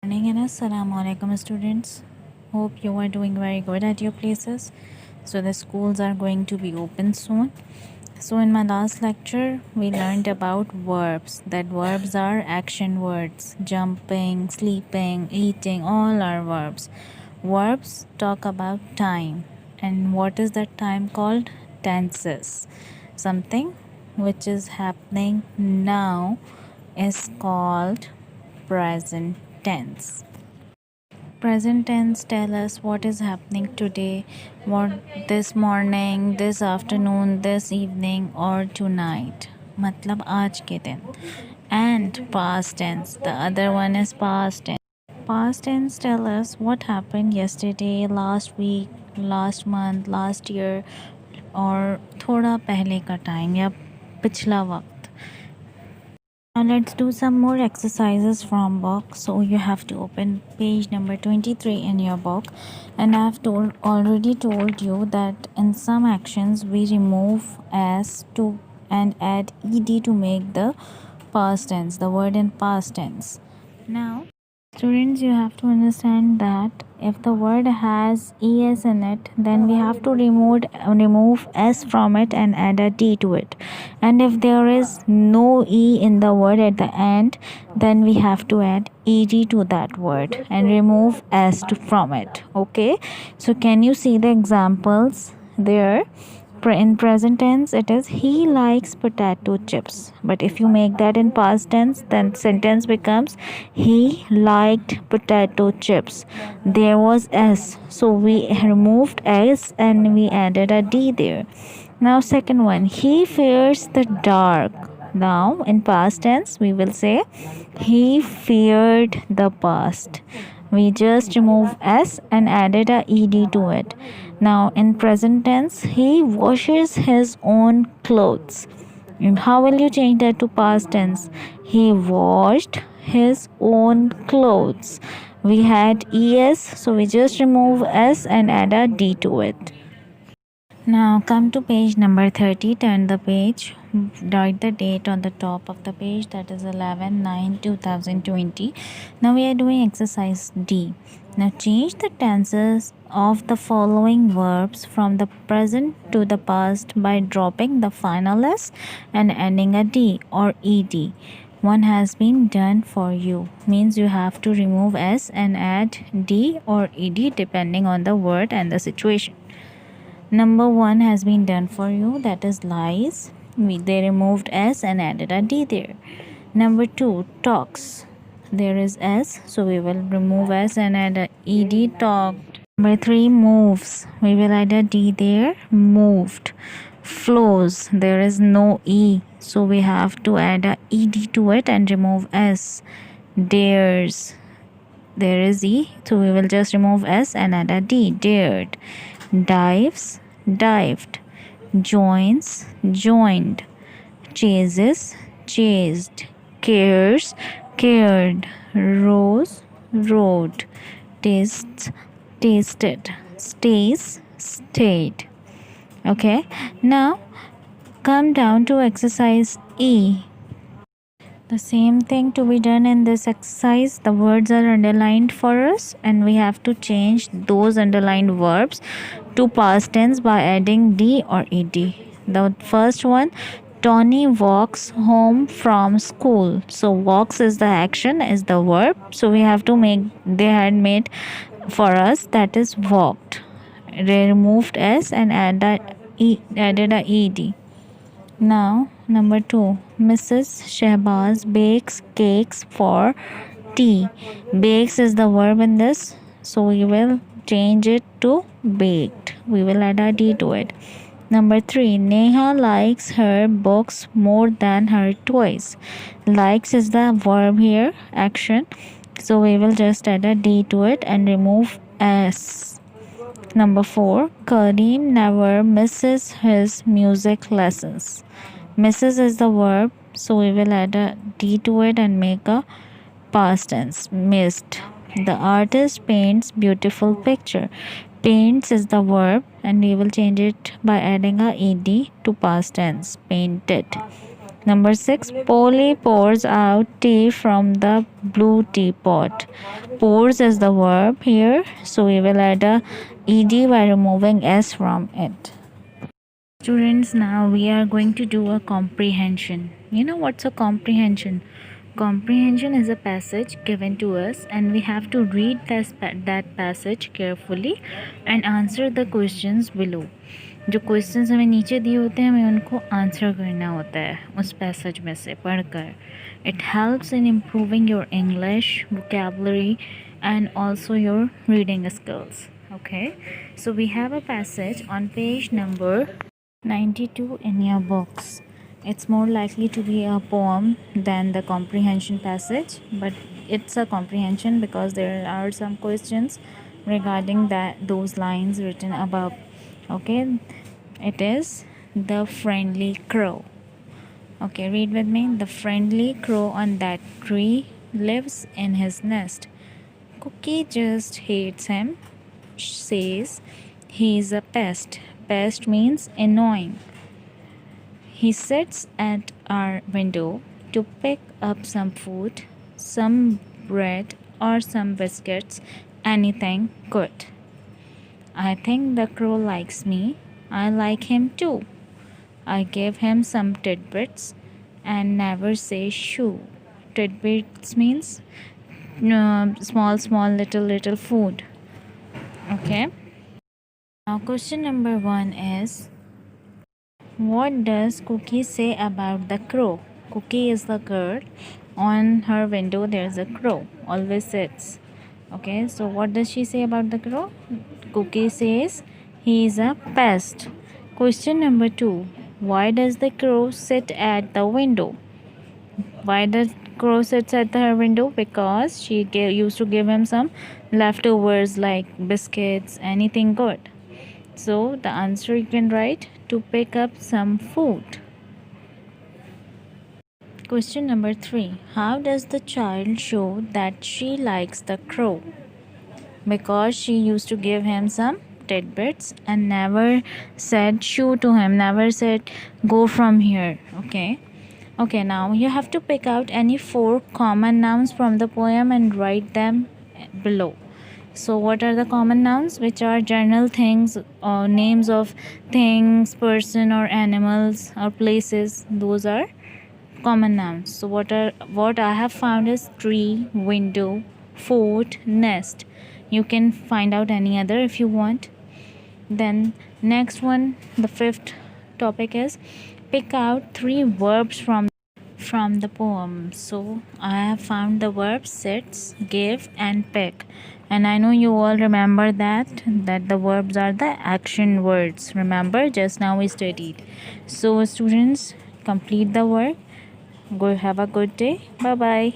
Morning and assalamu alaikum students. Hope you are doing very good at your places. So the schools are going to be open soon. So in my last lecture we learned about verbs. That verbs are action words. Jumping, sleeping, eating, all are verbs. Verbs talk about time. And what is that time called? Tenses. Something which is happening now is called present tense. Present tense tell us what is happening today, what this morning, this afternoon, this evening or tonight. मतलब आज के दिन. And past tense, the other one is past tense. Past tense tell us what happened yesterday, last week, last month, last year और थोड़ा पहले का time या पिछला वक्त. Now let's do some more exercises from book. So you have to open page number 23 in your book, and I have already told you that in some actions we remove s to and add ed to make the past tense, the word in past tense. Now students, you have to understand that if the word has es in it, then we have to remove s from it and add a d to it. And if there is no e in the word at the end, then we have to add ed to that word and remove s from it. Okay, so can you see the examples there? In present tense it is he likes potato chips, but if you make that in past tense, then sentence becomes he liked potato chips. There was s, so we removed s and we added a d there. Now second one, he fears the dark. Now in past tense we will say he feared the past. We just remove s and added a ed to it. Now in present tense he washes his own clothes. And how will you change that to past tense? He washed his own clothes. We had es, so we just remove s and add a d to it. Now come to page number 30, turn the page, write the date on the top of the page, that is 11/9/2020. Now we are doing exercise D. Now change the tenses of the following verbs from the present to the past by dropping the final s and adding a d or ed. One has been done for you means you have to remove s and add d or ed depending on the word and the situation. Number 1 has been done for you, that is lies. They removed s and added a d there. Number 2, talks. There is s, so we will remove s and add a ed, talked. Number 3, moves. We will add a d there, moved. Flows. There is no e, so we have to add a ed to it and remove s. Dares. There is e, so we will just remove s and add a d, dared. Dives, dived. Joins, joined. Chases, chased. Cares, cared. Rose, rode. Tastes, tasted. Stays, stayed. Okay, now come down to exercise E. The same thing to be done in this exercise. The words are underlined for us and we have to change those underlined verbs to past tense by adding d or ed. The first one, Tony walks home from school. So walks is the action, is the verb. So we have to make, they had made for us, that is walked. They removed s and added a ed. Now, number 2, Mrs. Shehbaz bakes cakes for tea. Bakes is the verb in this, so we will change it to baked. We will add a d to it. Number 3, Neha likes her books more than her toys. Likes is the verb here, action, so we will just add a d to it and remove s. Number 4, Kareem never misses his music lessons. Misses is the verb, so we will add a d to it and make a past tense, missed. The artist paints beautiful picture. Paints is the verb and we will change it by adding a ed to past tense, painted. Number 6, Polly pours out tea from the blue teapot. Pours is the verb here, so we will add a ed by removing s from it. Students, now we are going to do a comprehension. You know what's a comprehension? Comprehension is a passage given to us, and we have to read that passage carefully and answer the questions below. जो questions हमें नीचे दिए होते हैं, हमें उनको answer करना होता है उस पैसेज में से पढ़कर. It helps in improving your English vocabulary and also your reading skills. Okay, so we have a passage on page number 92 in your books. It's more likely to be a poem than the comprehension passage, but it's a comprehension because there are some questions regarding those lines written above. Okay, it is the friendly crow. Okay, read with me. The friendly crow on that tree lives in his nest. Cookie just hates him, says he's a pest. Pest means annoying. He sits at our window to pick up some food, some bread or some biscuits, anything good. I think the crow likes me. I like him too. I give him some tidbits and never say shoo. Tidbits means small little food. Okay, now question number 1 is, what does Cookie say about the crow? Cookie is the girl. On her window there is a crow, always sits. Okay, so what does she say about the crow? Cookie says he is a pest. Question number 2, why does the crow sit at the window? Why does crow sits at her window? Because she used to give him some leftovers like biscuits, anything good. So the answer you can write, to pick up some food. Question number 3, how does the child show that she likes the crow? Because she used to give him some tidbits and never said shoo to him, never said go from here. Okay, now you have to pick out any 4 common nouns from the poem and write them below. So what are the common nouns? Which are general things or names of things, person or animals or places. Those are common nouns. So what I have found is tree, window, fort, nest. You can find out any other if you want. Then next one, the 5th topic is, pick out 3 verbs from the poem. So I have found the verbs sits, give and pick, and I know you all remember that the verbs are the action words. Remember, just now we studied. So students, complete the work. Go have a good day. Bye bye.